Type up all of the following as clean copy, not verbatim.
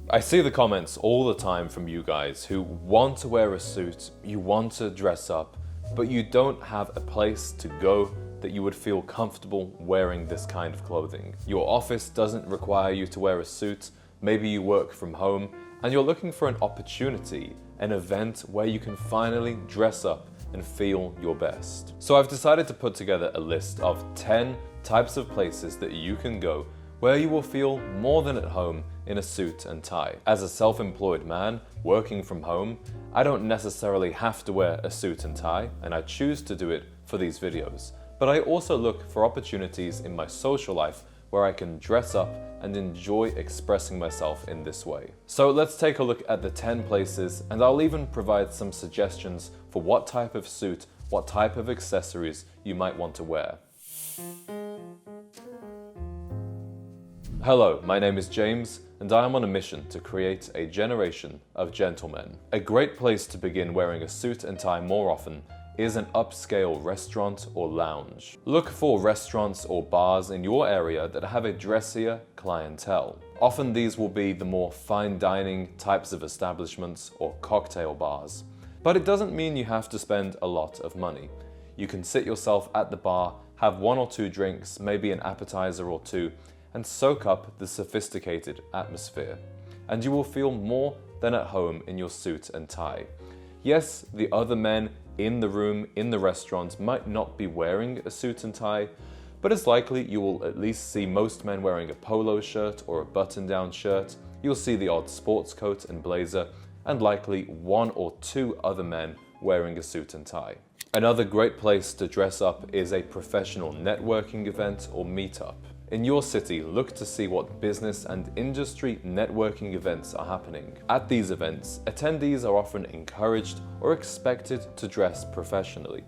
I see the comments all the time from you guys who want to wear a suit, you want to dress up, but you don't have a place to go that you would feel comfortable wearing this kind of clothing. Your office doesn't require you to wear a suit, maybe you work from home, and you're looking for an opportunity, an event where you can finally dress up and feel your best. So I've decided to put together a list of 10 types of places that you can go where you will feel more than at home in a suit and tie. As a self-employed man working from home, I don't necessarily have to wear a suit and tie, and I choose to do it for these videos. But I also look for opportunities in my social life where I can dress up and enjoy expressing myself in this way. So let's take a look at the 10 places, and I'll even provide some suggestions for what type of suit, what type of accessories you might want to wear. Hello, my name is James, and I am on a mission to create a generation of gentlemen. A great place to begin wearing a suit and tie more often is an upscale restaurant or lounge. Look for restaurants or bars in your area that have a dressier clientele. Often these will be the more fine dining types of establishments or cocktail bars. But it doesn't mean you have to spend a lot of money. You can sit yourself at the bar, have 1 or 2 drinks, maybe an appetizer or 2, and soak up the sophisticated atmosphere. And you will feel more than at home in your suit and tie. Yes, the other men in the room, in the restaurant, might not be wearing a suit and tie, but it's likely you will at least see most men wearing a polo shirt or a button-down shirt. You'll see the odd sports coat and blazer, and likely 1 or 2 other men wearing a suit and tie. Another great place to dress up is a professional networking event or meetup. In your city, look to see what business and industry networking events are happening. At these events, attendees are often encouraged or expected to dress professionally.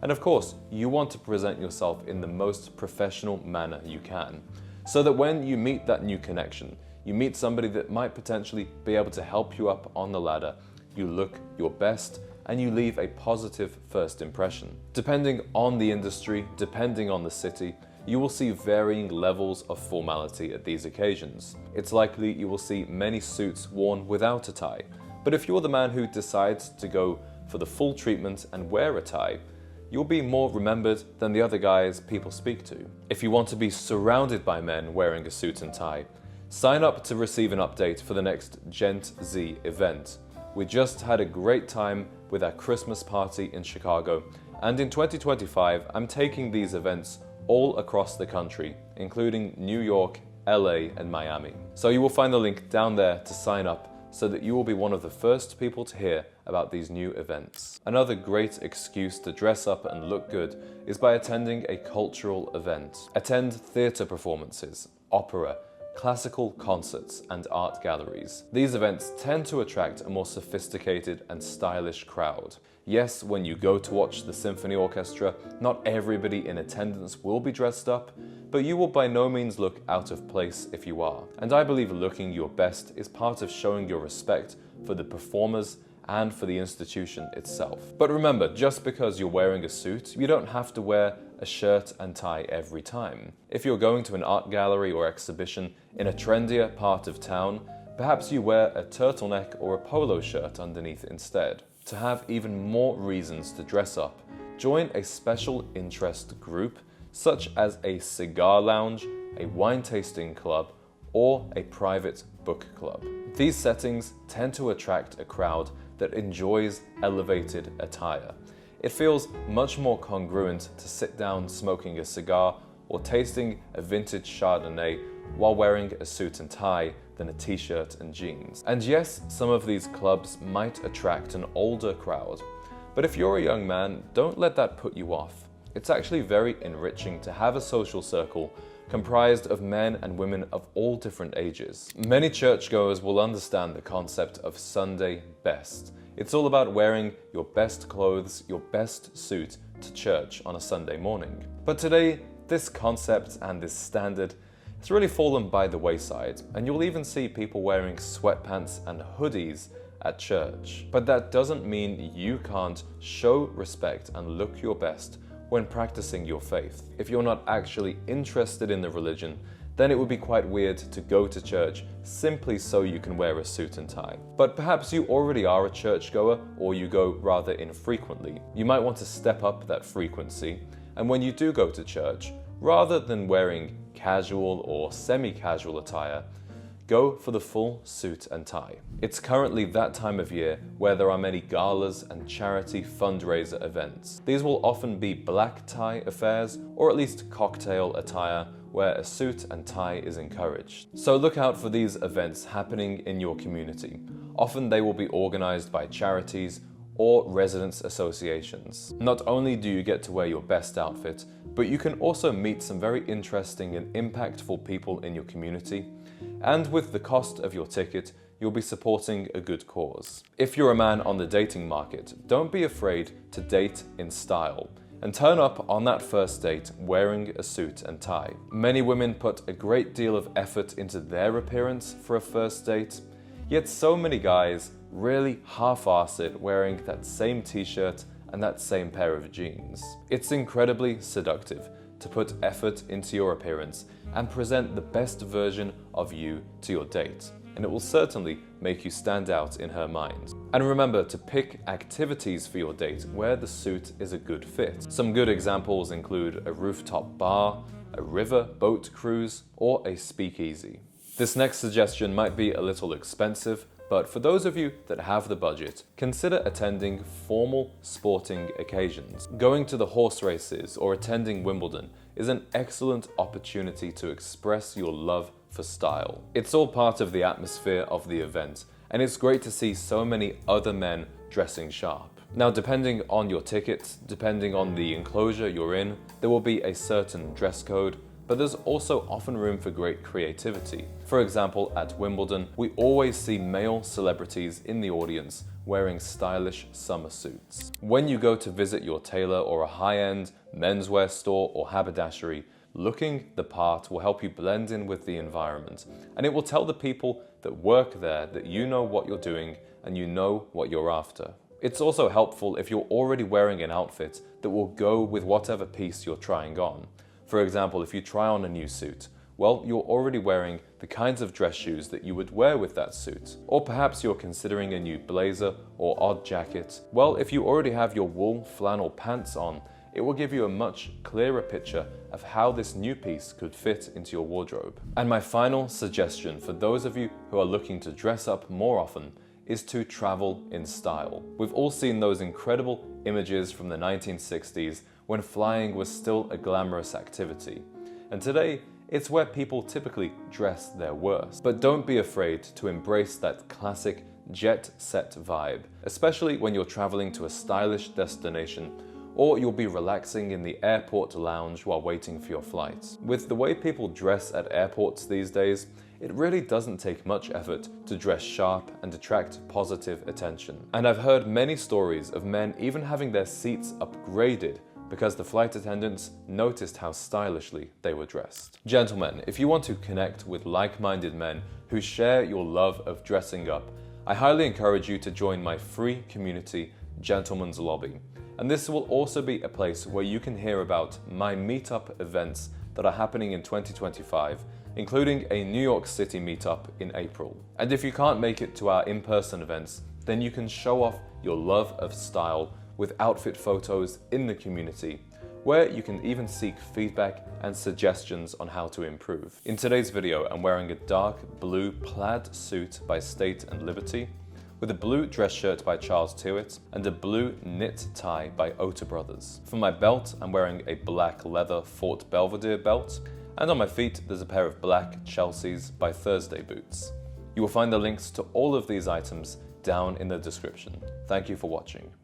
And of course, you want to present yourself in the most professional manner you can, so that when you meet that new connection, you meet somebody that might potentially be able to help you up on the ladder, you look your best, and you leave a positive first impression. Depending on the industry, depending on the city, you will see varying levels of formality at these occasions. It's likely you will see many suits worn without a tie, but if you're the man who decides to go for the full treatment and wear a tie, you'll be more remembered than the other guys people speak to. If you want to be surrounded by men wearing a suit and tie, sign up to receive an update for the next Gent Z event. We just had a great time with our Christmas party in Chicago, and in 2025, I'm taking these events all across the country, including New York, LA, and Miami. So you will find the link down there to sign up so that you will be one of the first people to hear about these new events. Another great excuse to dress up and look good is by attending a cultural event. Attend theatre performances, opera, classical concerts, and art galleries. These events tend to attract a more sophisticated and stylish crowd. Yes, when you go to watch the symphony orchestra, not everybody in attendance will be dressed up, but you will by no means look out of place if you are. And I believe looking your best is part of showing your respect for the performers and for the institution itself. But remember, just because you're wearing a suit, you don't have to wear a shirt and tie every time. If you're going to an art gallery or exhibition in a trendier part of town, perhaps you wear a turtleneck or a polo shirt underneath instead. To have even more reasons to dress up, join a special interest group such as a cigar lounge, a wine tasting club, or a private book club. These settings tend to attract a crowd that enjoys elevated attire. It feels much more congruent to sit down smoking a cigar or tasting a vintage Chardonnay while wearing a suit and tie than a t-shirt and jeans. And yes, some of these clubs might attract an older crowd, but if you're a young man, don't let that put you off. It's actually very enriching to have a social circle comprised of men and women of all different ages. Many churchgoers will understand the concept of Sunday best. It's all about wearing your best clothes, your best suit to church on a Sunday morning. But today, this concept and this standard has really fallen by the wayside, and you'll even see people wearing sweatpants and hoodies at church. But that doesn't mean you can't show respect and look your best when practicing your faith. If you're not actually interested in the religion, then it would be quite weird to go to church simply so you can wear a suit and tie. But perhaps you already are a churchgoer, or you go rather infrequently. You might want to step up that frequency, and when you do go to church, rather than wearing casual or semi-casual attire, go for the full suit and tie. It's currently that time of year where there are many galas and charity fundraiser events. These will often be black tie affairs, or at least cocktail attire, where a suit and tie is encouraged. So look out for these events happening in your community. Often they will be organized by charities or residents' associations. Not only do you get to wear your best outfit, but you can also meet some very interesting and impactful people in your community. And with the cost of your ticket, you'll be supporting a good cause. If you're a man on the dating market, don't be afraid to date in style and turn up on that first date wearing a suit and tie. Many women put a great deal of effort into their appearance for a first date, yet so many guys really half-ass it wearing that same t-shirt and that same pair of jeans. It's incredibly seductive to put effort into your appearance and present the best version of you to your date, and it will certainly make you stand out in her mind. And remember to pick activities for your date where the suit is a good fit. Some good examples include a rooftop bar, a river boat cruise, or a speakeasy. This next suggestion might be a little expensive, but for those of you that have the budget, consider attending formal sporting occasions. Going to the horse races or attending Wimbledon is an excellent opportunity to express your love for style. It's all part of the atmosphere of the event, and it's great to see so many other men dressing sharp. Now, depending on your ticket, depending on the enclosure you're in, there will be a certain dress code, but there's also often room for great creativity. For example, at Wimbledon, we always see male celebrities in the audience wearing stylish summer suits. When you go to visit your tailor or a high-end menswear store or haberdashery, looking the part will help you blend in with the environment, and it will tell the people that work there that you know what you're doing and you know what you're after. It's also helpful if you're already wearing an outfit that will go with whatever piece you're trying on. For example, if you try on a new suit, well, you're already wearing the kinds of dress shoes that you would wear with that suit. Or perhaps you're considering a new blazer or odd jacket. Well, if you already have your wool flannel pants on, it will give you a much clearer picture of how this new piece could fit into your wardrobe. And my final suggestion for those of you who are looking to dress up more often is to travel in style. We've all seen those incredible images from the 1960s when flying was still a glamorous activity. And today, it's where people typically dress their worst. But don't be afraid to embrace that classic jet-set vibe, especially when you're traveling to a stylish destination or you'll be relaxing in the airport lounge while waiting for your flight. With the way people dress at airports these days, it really doesn't take much effort to dress sharp and attract positive attention. And I've heard many stories of men even having their seats upgraded because the flight attendants noticed how stylishly they were dressed. Gentlemen, if you want to connect with like-minded men who share your love of dressing up, I highly encourage you to join my free community, Gentleman's Lobby. And this will also be a place where you can hear about my meetup events that are happening in 2025, including a New York City meetup in April. And if you can't make it to our in-person events, then you can show off your love of style with outfit photos in the community, where you can even seek feedback and suggestions on how to improve. In today's video, I'm wearing a dark blue plaid suit by State and Liberty, with a blue dress shirt by Charles Tewitt, and a blue knit tie by Otter Brothers. For my belt, I'm wearing a black leather Fort Belvedere belt, and on my feet, there's a pair of black Chelsea's by Thursday boots. You will find the links to all of these items down in the description. Thank you for watching.